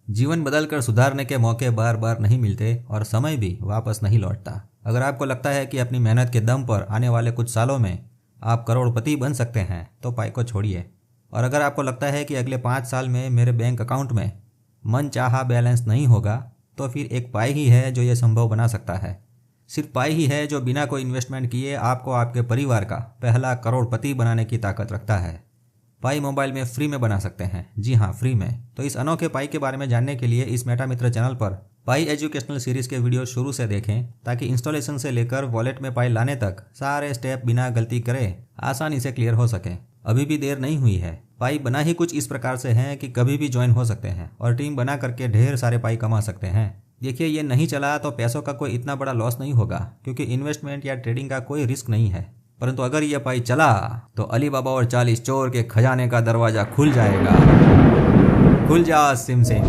जीवन बदलकर सुधारने के मौके बार बार नहीं मिलते और समय भी वापस नहीं लौटता। अगर आपको लगता है कि अपनी मेहनत के दम पर आने वाले कुछ सालों में आप करोड़पति बन सकते हैं तो पाई को छोड़िए। और अगर आपको लगता है कि अगले 5 साल में मेरे बैंक अकाउंट में मन चाहा बैलेंस नहीं होगा तो फिर एक पाई ही है जो ये संभव बना सकता है। सिर्फ पाई ही है जो बिना कोई इन्वेस्टमेंट किए आपको आपके परिवार का पहला करोड़पति बनाने की ताकत रखता है। पाई मोबाइल में फ्री में बना सकते हैं। जी हाँ, फ्री में। तो इस अनोखे पाई के बारे में जानने के लिए इस मेटा मित्र चैनल पर पाई एजुकेशनल सीरीज के वीडियो शुरू से देखें ताकि इंस्टॉलेशन से लेकर वॉलेट में पाई लाने तक सारे स्टेप बिना गलती करे आसानी से क्लियर हो सके। अभी भी देर नहीं हुई है। पाई बना ही कुछ इस प्रकार से है कि कभी भी ज्वाइन हो सकते हैं और टीम बना करके ढेर सारे पाई कमा सकते हैं। देखिए, ये नहीं चला तो पैसों का कोई इतना बड़ा लॉस नहीं होगा क्योंकि इन्वेस्टमेंट या ट्रेडिंग का कोई रिस्क नहीं है। परंतु अगर यह पाई चला तो अली बाबा और 40 चोर के खजाने का दरवाजा खुल जाएगा। खुल जा सिम सिम।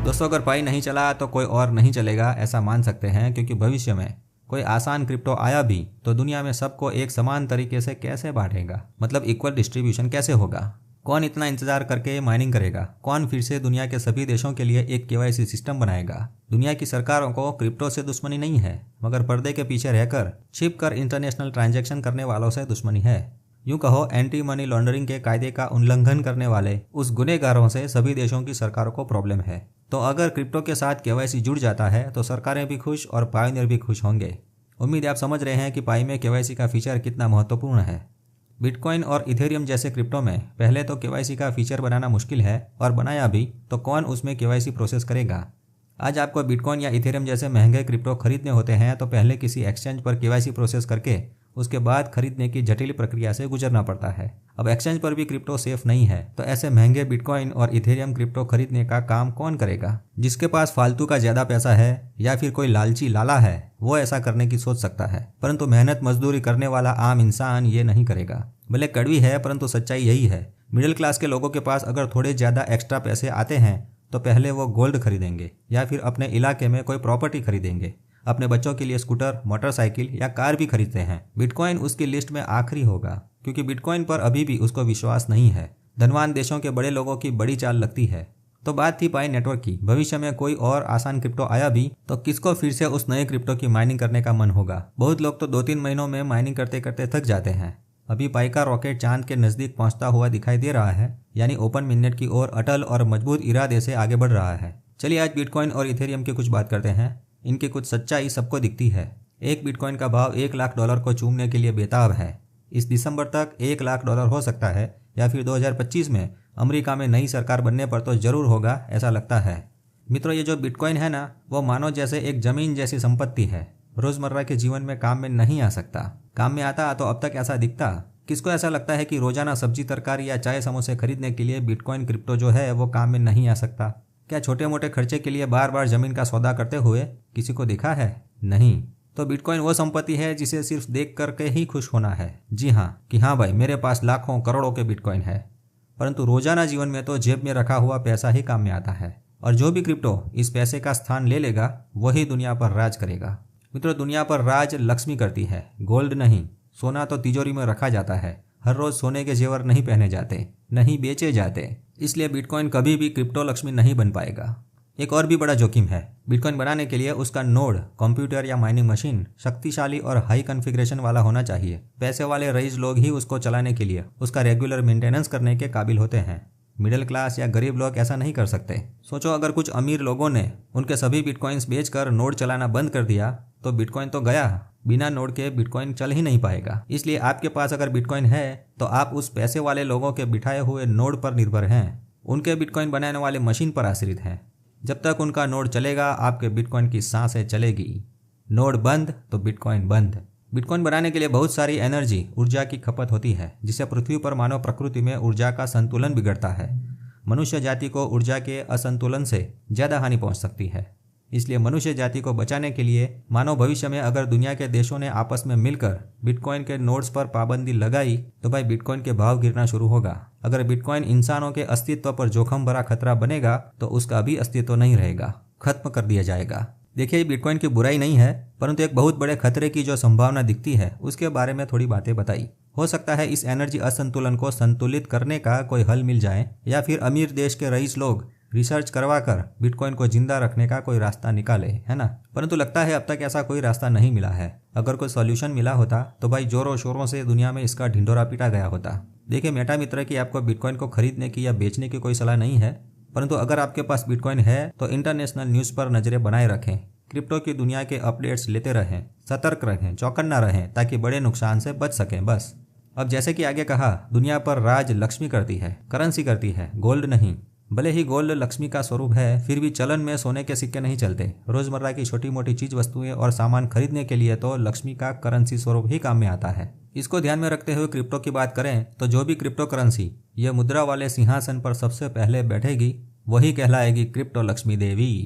दोस्तों, अगर पाई नहीं चला तो कोई और नहीं चलेगा ऐसा मान सकते हैं, क्योंकि भविष्य में कोई आसान क्रिप्टो आया भी तो दुनिया में सबको एक समान तरीके से कैसे बांटेगा, मतलब इक्वल डिस्ट्रीब्यूशन कैसे होगा। कौन इतना इंतजार करके माइनिंग करेगा। कौन फिर से दुनिया के सभी देशों के लिए एक केवाईसी सिस्टम बनाएगा। दुनिया की सरकारों को क्रिप्टो से दुश्मनी नहीं है, मगर पर्दे के पीछे रहकर छिप कर इंटरनेशनल ट्रांजैक्शन करने वालों से दुश्मनी है। यूं कहो, एंटी मनी लॉन्ड्रिंग के कायदे का उल्लंघन करने वाले उस गुनहगारों से सभी देशों की सरकारों को प्रॉब्लम है। तो अगर क्रिप्टो के साथ केवाईसी जुड़ जाता है तो सरकारें भी खुश और पायोनियर भी खुश होंगे। उम्मीद है आप समझ रहे हैं कि पाई में केवाईसी का फीचर कितना महत्वपूर्ण है। बिटकॉइन और इथेरियम जैसे क्रिप्टो में पहले तो केवाईसी का फीचर बनाना मुश्किल है, और बनाया भी तो कौन उसमें केवाईसी प्रोसेस करेगा। आज आपको बिटकॉइन या इथेरियम जैसे महंगे क्रिप्टो खरीदने होते हैं तो पहले किसी एक्सचेंज पर केवाईसी प्रोसेस करके उसके बाद खरीदने की जटिल प्रक्रिया से गुजरना पड़ता है। अब एक्सचेंज पर भी क्रिप्टो सेफ नहीं है, तो ऐसे महंगे बिटकॉइन और इथेरियम क्रिप्टो खरीदने का काम कौन करेगा। जिसके पास फालतू का ज्यादा पैसा है या फिर कोई लालची लाला है वो ऐसा करने की सोच सकता है, परंतु मेहनत मजदूरी करने वाला आम इंसान ये नहीं करेगा। भले कड़वी है परंतु सच्चाई यही है। मिडिल क्लास के लोगों के पास अगर थोड़े ज्यादा एक्स्ट्रा पैसे आते हैं तो पहले वो गोल्ड खरीदेंगे या फिर अपने इलाके में कोई प्रॉपर्टी खरीदेंगे। अपने बच्चों के लिए स्कूटर, मोटरसाइकिल या कार भी खरीदते हैं। बिटकॉइन उसकी लिस्ट में आखिरी होगा, क्योंकि बिटकॉइन पर अभी भी उसको विश्वास नहीं है। धनवान देशों के बड़े लोगों की बड़ी चाल लगती है। तो बात थी पाई नेटवर्क की। भविष्य में कोई और आसान क्रिप्टो आया भी तो किसको फिर से उस नए क्रिप्टो की माइनिंग करने का मन होगा। बहुत लोग तो 2-3 महीनों में माइनिंग करते करते थक जाते हैं। अभी पाई का रॉकेट चांद के नजदीक पहुंचता हुआ दिखाई दे रहा है, यानी ओपन मिननेट की ओर अटल और मजबूत इरादे से आगे बढ़ रहा है। चलिए आज बिटकॉइन और इथेरियम की कुछ बात करते हैं। इनकी कुछ सच्चाई सबको दिखती है। एक बिटकॉइन का भाव $1 लाख को चूमने के लिए बेताब है। इस दिसंबर तक $1 लाख हो सकता है, या फिर 2025 में अमेरिका में नई सरकार बनने पर तो जरूर होगा, ऐसा लगता है। मित्रों, ये जो बिटकॉइन है ना, वो मानो जैसे एक जमीन जैसी संपत्ति है। रोजमर्रा के जीवन में काम में नहीं आ सकता। काम में आता तो अब तक ऐसा दिखता। किसको ऐसा लगता है कि रोजाना सब्जी, तरकारी या चाय समोसे खरीदने के लिए बिटकॉइन क्रिप्टो जो है वो काम में नहीं आ सकता। क्या छोटे मोटे खर्चे के लिए बार बार जमीन का सौदा करते हुए किसी को दिखा है? नहीं। तो बिटकॉइन वो संपत्ति है जिसे सिर्फ देख करके ही खुश होना है। जी हाँ, कि हाँ भाई, मेरे पास लाखों करोड़ों के बिटकॉइन है। परंतु रोजाना जीवन में तो जेब में रखा हुआ पैसा ही काम में आता है, और जो भी क्रिप्टो इस पैसे का स्थान ले लेगा वही दुनिया पर राज करेगा। मित्रों, दुनिया पर राज लक्ष्मी करती है, गोल्ड नहीं। सोना तो तिजोरी में रखा जाता है। हर रोज सोने के जेवर नहीं पहने जाते, नहीं बेचे जाते। इसलिए बिटकॉइन कभी भी क्रिप्टो लक्ष्मी नहीं बन पाएगा। एक और भी बड़ा जोखिम है। बिटकॉइन बनाने के लिए उसका नोड, कंप्यूटर या माइनिंग मशीन शक्तिशाली और हाई कॉन्फ़िगरेशन वाला होना चाहिए। पैसे वाले रईस लोग ही उसको चलाने के लिए उसका रेगुलर मेंटेनेंस करने के काबिल होते हैं। मिडिल क्लास या गरीब लोग ऐसा नहीं कर सकते। सोचो, अगर कुछ अमीर लोगों ने उनके सभी बिटकॉइंस बेचकर नोड चलाना बंद कर दिया तो बिटकॉइन तो गया। बिना नोड के बिटकॉइन चल ही नहीं पाएगा। इसलिए आपके पास अगर बिटकॉइन है तो आप उस पैसे वाले लोगों के बिठाए हुए नोड पर निर्भर हैं। उनके बिटकॉइन बनाने वाले मशीन पर आश्रित हैं। जब तक उनका नोड चलेगा आपके बिटकॉइन की सांसें चलेगी। नोड बंद तो बिटकॉइन बंद। बिटकॉइन बनाने के लिए बहुत सारी एनर्जी, ऊर्जा की खपत होती है, जिससे पृथ्वी पर मानव प्रकृति में ऊर्जा का संतुलन बिगड़ता है। मनुष्य जाति को ऊर्जा के असंतुलन से ज्यादा हानि पहुंच सकती है। इसलिए मनुष्य जाति को बचाने के लिए मानव भविष्य में अगर दुनिया के देशों ने आपस में मिलकर बिटकॉइन के नोड्स पर पाबंदी लगाई तो भाई बिटकॉइन के भाव गिरना शुरू होगा। अगर बिटकॉइन इंसानों के अस्तित्व पर जोखिम भरा खतरा बनेगा तो उसका भी अस्तित्व नहीं रहेगा, खत्म कर दिया जाएगा। देखिए, बिटकॉइन की बुराई नहीं है, परंतु एक बहुत बड़े खतरे की जो संभावना दिखती है उसके बारे में थोड़ी बातें बताई। हो सकता है इस एनर्जी असंतुलन को संतुलित करने का कोई हल मिल जाए, या फिर अमीर देश के रईस लोग रिसर्च करवा कर बिटकॉइन को जिंदा रखने का कोई रास्ता निकाले, है ना। परंतु लगता है अब तक ऐसा कोई रास्ता नहीं मिला है। अगर कोई सॉल्यूशन मिला होता तो भाई जोरों शोरों से दुनिया में इसका ढिंढोरा पीटा गया होता। देखिए मेटा मित्र की आपको बिटकॉइन को खरीदने की या बेचने की कोई सलाह नहीं है, परंतु अगर आपके पास बिटकॉइन है तो इंटरनेशनल न्यूज़ पर नजरें बनाए रखें, क्रिप्टो की दुनिया के अपडेट्स लेते रहें, सतर्क रहें, चौकन्ना रहें, ताकि बड़े नुकसान से बच सकें बस। अब जैसे कि आगे कहा, दुनिया पर राज लक्ष्मी करती है, करेंसी करती है, गोल्ड नहीं। भले ही गोल्ड लक्ष्मी का स्वरूप है, फिर भी चलन में सोने के सिक्के नहीं चलते। रोजमर्रा की छोटी मोटी चीज वस्तुएं और सामान खरीदने के लिए तो लक्ष्मी का करेंसी स्वरूप ही काम में आता है। इसको ध्यान में रखते हुए क्रिप्टो की बात करें तो जो भी क्रिप्टो करेंसी ये मुद्रा वाले सिंहासन पर सबसे पहले बैठेगी वही कहलाएगी क्रिप्टो लक्ष्मी देवी।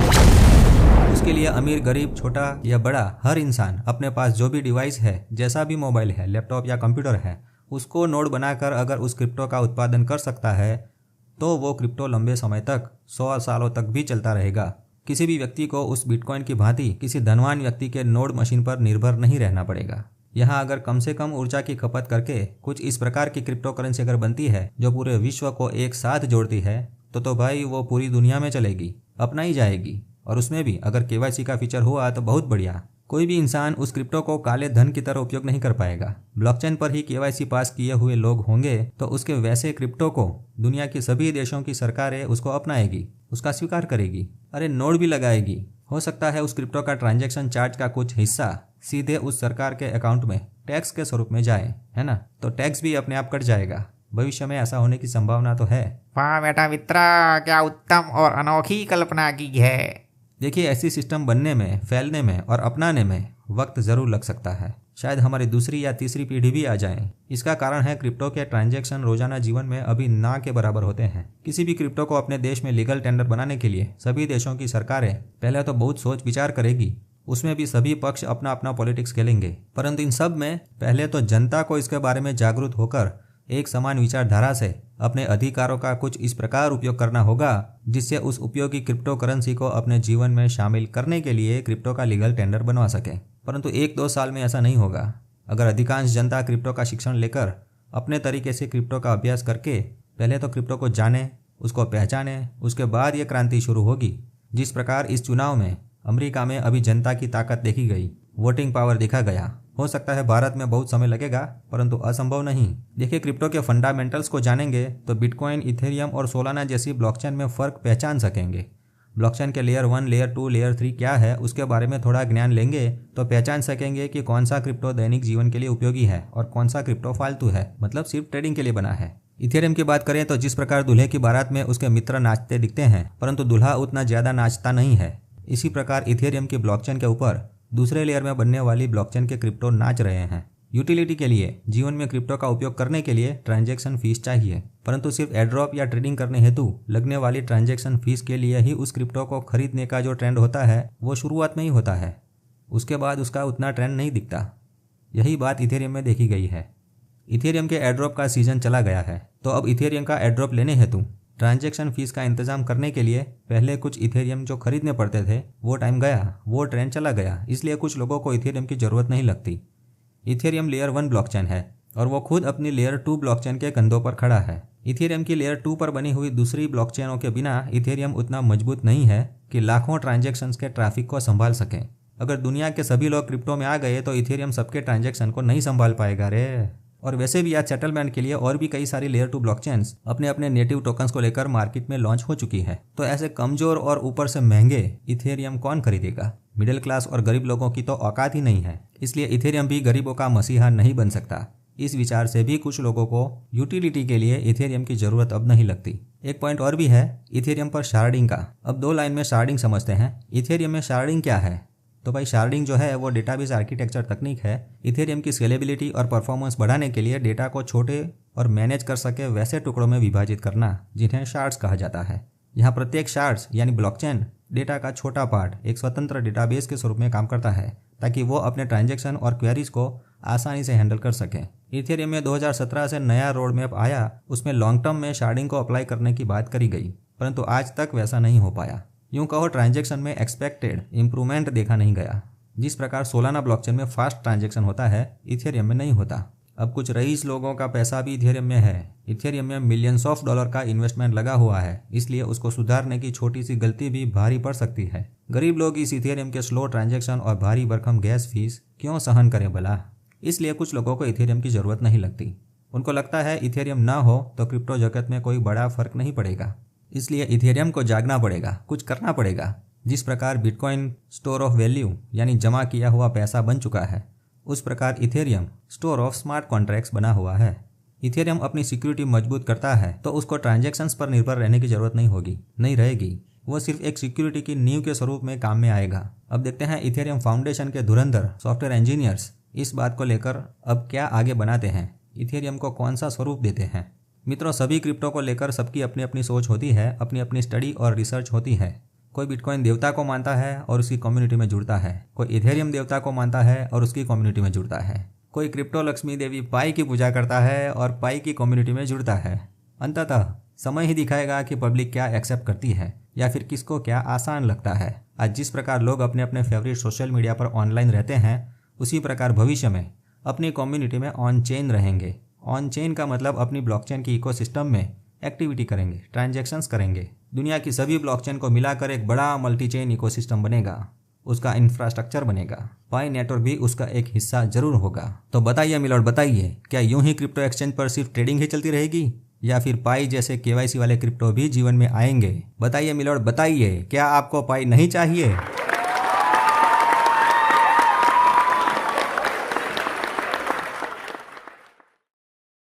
उसके लिए अमीर गरीब छोटा या बड़ा हर इंसान अपने पास जो भी डिवाइस है, जैसा भी मोबाइल है, लैपटॉप या कंप्यूटर है, उसको नोड बनाकर अगर उस क्रिप्टो का उत्पादन कर सकता है तो वो क्रिप्टो लंबे समय तक 100 सालों तक भी चलता रहेगा। किसी भी व्यक्ति को उस बिटकॉइन की भांति किसी धनवान व्यक्ति के नोड मशीन पर निर्भर नहीं रहना पड़ेगा। यहाँ अगर कम से कम ऊर्जा की खपत करके कुछ इस प्रकार की क्रिप्टो करेंसी अगर बनती है जो पूरे विश्व को एक साथ जोड़ती है तो भाई वो पूरी दुनिया में चलेगी, अपनाई जाएगी। और उसमें भी अगर केवाईसी का फीचर हुआ तो बहुत बढ़िया। कोई भी इंसान उस क्रिप्टो को काले धन की तरह उपयोग नहीं कर पाएगा। ब्लॉकचेन पर ही केवाईसी पास किए हुए लोग होंगे तो उसके वैसे क्रिप्टो को दुनिया की सभी देशों की सरकारें उसको अपनाएगी, उसका स्वीकार करेगी, अरे नोड भी लगाएगी। हो सकता है उस क्रिप्टो का ट्रांजैक्शन चार्ज का कुछ हिस्सा सीधे उस सरकार के अकाउंट में टैक्स के स्वरूप में जाए, है ना। तो टैक्स भी अपने आप कट जाएगा। भविष्य में ऐसा होने की संभावना तो है। वाह बेटा मित्रा, क्या उत्तम और अनोखी कल्पना की है। देखिए ऐसी सिस्टम बनने में, फैलने में और अपनाने में वक्त जरूर लग सकता है। शायद हमारी दूसरी या तीसरी पीढ़ी भी आ जाए। इसका कारण है क्रिप्टो के ट्रांजैक्शन रोजाना जीवन में अभी ना के बराबर होते हैं। किसी भी क्रिप्टो को अपने देश में लीगल टेंडर बनाने के लिए सभी देशों की सरकारें पहले तो बहुत सोच विचार करेगी, उसमें भी सभी पक्ष अपना अपना पॉलिटिक्स खेलेंगे। परंतु इन सब में पहले तो जनता को इसके बारे में जागरूक होकर एक समान विचारधारा से अपने अधिकारों का कुछ इस प्रकार उपयोग करना होगा जिससे उस उपयोगी क्रिप्टो करेंसी को अपने जीवन में शामिल करने के लिए क्रिप्टो का लीगल टेंडर बनवा सके। परंतु 1-2 साल में ऐसा नहीं होगा। अगर अधिकांश जनता क्रिप्टो का शिक्षण लेकर अपने तरीके से क्रिप्टो का अभ्यास करके पहले तो क्रिप्टो को जाने, उसको पहचाने, उसके बाद ये क्रांति शुरू होगी। जिस प्रकार इस चुनाव में अमेरिका में अभी जनता की ताकत देखी गई, वोटिंग पावर देखा गया। हो सकता है भारत में बहुत समय लगेगा, परंतु असंभव नहीं। देखिए क्रिप्टो के फंडामेंटल्स को जानेंगे तो बिटकॉइन, इथेरियम और सोलाना जैसी ब्लॉकचेन में फ़र्क पहचान सकेंगे। ब्लॉकचेन के लेयर 1, लेयर 2, लेयर 3 क्या है उसके बारे में थोड़ा ज्ञान लेंगे तो पहचान सकेंगे कि कौन सा क्रिप्टो दैनिक जीवन के लिए उपयोगी है और कौन सा क्रिप्टो फालतू है, मतलब सिर्फ ट्रेडिंग के लिए बना है। इथेरियम की बात करें तो जिस प्रकार दूल्हे की बारात में उसके मित्र नाचते दिखते हैं परंतु दूल्हा उतना ज़्यादा नाचता नहीं है, इसी प्रकार इथेरियम की ब्लॉकचेन के ऊपर दूसरे लेयर में बनने वाली ब्लॉकचेन के क्रिप्टो नाच रहे हैं। यूटिलिटी के लिए, जीवन में क्रिप्टो का उपयोग करने के लिए ट्रांजैक्शन फीस चाहिए, परंतु सिर्फ एयरड्रॉप या ट्रेडिंग करने हेतु लगने वाली ट्रांजैक्शन फीस के लिए ही उस क्रिप्टो को खरीदने का जो ट्रेंड होता है वो शुरुआत में ही होता है, उसके बाद उसका उतना ट्रेंड नहीं दिखता। यही बात इथेरियम में देखी गई है। इथेरियम के एयरड्रॉप का सीजन चला गया है तो अब इथेरियम का एयरड्रॉप लेने हेतु ट्रांजैक्शन फीस का इंतजाम करने के लिए पहले कुछ इथेरियम जो खरीदने पड़ते थे वो टाइम गया, वो ट्रेंड चला गया, इसलिए कुछ लोगों को इथेरियम की ज़रूरत नहीं लगती। इथेरियम लेयर 1 ब्लॉकचेन है और वो खुद अपनी लेयर 2 ब्लॉकचेन के कंधों पर खड़ा है। इथेरियम की लेयर 2 पर बनी हुई दूसरी ब्लॉकचेनों के बिना इथेरियम उतना मजबूत नहीं है कि लाखों ट्रांजैक्शंस के ट्रैफिक को संभाल सकें। अगर दुनिया के सभी लोग क्रिप्टो में आ गए तो इथेरियम सबके ट्रांजैक्शन को नहीं संभाल पाएगा रे। और वैसे भी आज सेटलमेंट के लिए और भी कई सारी लेयर 2 ब्लॉकचेन्स अपने अपने नेटिव टोकन्स को लेकर मार्केट में लॉन्च हो चुकी है। तो ऐसे कमजोर और ऊपर से महंगे इथेरियम कौन खरीदेगा? मिडिल क्लास और गरीब लोगों की तो औकात ही नहीं है, इसलिए इथेरियम भी गरीबों का मसीहा नहीं बन सकता। इस विचार से भी कुछ लोगों को यूटिलिटी के लिए इथेरियम की जरूरत अब नहीं लगती। एक पॉइंट और भी है इथेरियम पर शार्डिंग का। अब 2 लाइन में शार्डिंग समझते हैं। इथेरियम में शार्डिंग क्या है? तो भाई शार्डिंग जो है वो डेटाबेस आर्किटेक्चर तकनीक है। इथेरियम की स्केलेबिलिटी और परफॉर्मेंस बढ़ाने के लिए डेटा को छोटे और मैनेज कर सके वैसे टुकड़ों में विभाजित करना, जिन्हें शार्ड्स कहा जाता है। यहाँ प्रत्येक शार्ड्स यानी ब्लॉकचेन डेटा का छोटा पार्ट एक स्वतंत्र डेटाबेस के स्वरूप में काम करता है ताकि वो अपने ट्रांजैक्शन और क्वेरीज को आसानी से हैंडल कर सकें। इथेरियम में 2017 से नया रोड मैप आया, उसमें लॉन्ग टर्म में शार्डिंग को अप्लाई करने की बात करी गई, परंतु आज तक वैसा नहीं हो पाया। यूं कहो ट्रांजैक्शन में एक्सपेक्टेड इंप्रूवमेंट देखा नहीं गया। जिस प्रकार सोलाना ब्लॉकचेन में फास्ट ट्रांजैक्शन होता है, इथेरियम में नहीं होता। अब कुछ रईस लोगों का पैसा भी इथेरियम में है। इथेरियम में मिलियंस ऑफ डॉलर का इन्वेस्टमेंट लगा हुआ है, इसलिए उसको सुधारने की छोटी सी गलती भी भारी पड़ सकती है। गरीब लोग इस इथेरियम के स्लो ट्रांजैक्शन और भारी भरकम गैस फीस क्यों सहन करें भला। इसलिए कुछ लोगों को इथेरियम की ज़रूरत नहीं लगती। उनको लगता है इथेरियम ना हो तो क्रिप्टो जगत में कोई बड़ा फर्क नहीं पड़ेगा। इसलिए इथेरियम को जागना पड़ेगा, कुछ करना पड़ेगा। जिस प्रकार बिटकॉइन स्टोर ऑफ वैल्यू यानी जमा किया हुआ पैसा बन चुका है, उस प्रकार Ethereum store of smart contracts बना हुआ है। इथेरियम अपनी सिक्योरिटी मजबूत करता है तो उसको ट्रांजैक्शंस पर निर्भर रहने की जरूरत नहीं रहेगी। वो सिर्फ एक सिक्योरिटी की नींव के स्वरूप में काम में आएगा। अब देखते हैं इथेरियम फाउंडेशन के धुरंधर सॉफ्टवेयर इंजीनियर्स इस बात को लेकर अब क्या आगे बनाते हैं, इथेरियम को कौन सा स्वरूप देते हैं। मित्रों, सभी क्रिप्टो को लेकर सबकी अपनी अपनी सोच होती है, अपनी अपनी स्टडी और रिसर्च होती है। कोई बिटकॉइन देवता को मानता है और उसकी कम्युनिटी में जुड़ता है, कोई इथेरियम देवता को मानता है और उसकी कम्युनिटी में जुड़ता है, कोई क्रिप्टो लक्ष्मी देवी पाई की पूजा करता है और पाई की कम्युनिटी में जुड़ता है। अंततः समय ही दिखाएगा कि पब्लिक क्या एक्सेप्ट करती है या फिर किसको क्या आसान लगता है। आज जिस प्रकार लोग अपने अपने फेवरेट सोशल मीडिया पर ऑनलाइन रहते हैं, उसी प्रकार भविष्य में अपनी कम्युनिटी में ऑन चेन रहेंगे। ऑन चेन का मतलब अपनी ब्लॉकचेन की इकोसिस्टम में एक्टिविटी करेंगे, ट्रांजैक्शंस करेंगे। दुनिया की सभी ब्लॉकचेन को मिलाकर एक बड़ा मल्टी चेन इकोसिस्टम बनेगा, उसका इंफ्रास्ट्रक्चर बनेगा। पाई नेटवर्क भी उसका एक हिस्सा जरूर होगा। तो बताइए मिलॉर्ड, बताइए क्या यूं ही क्रिप्टो एक्सचेंज पर सिर्फ ट्रेडिंग ही चलती रहेगी या फिर पाई जैसे केवाईसी वाले क्रिप्टो भी जीवन में आएंगे? बताइए मिलॉर्ड, बताइए क्या आपको पाई नहीं चाहिए?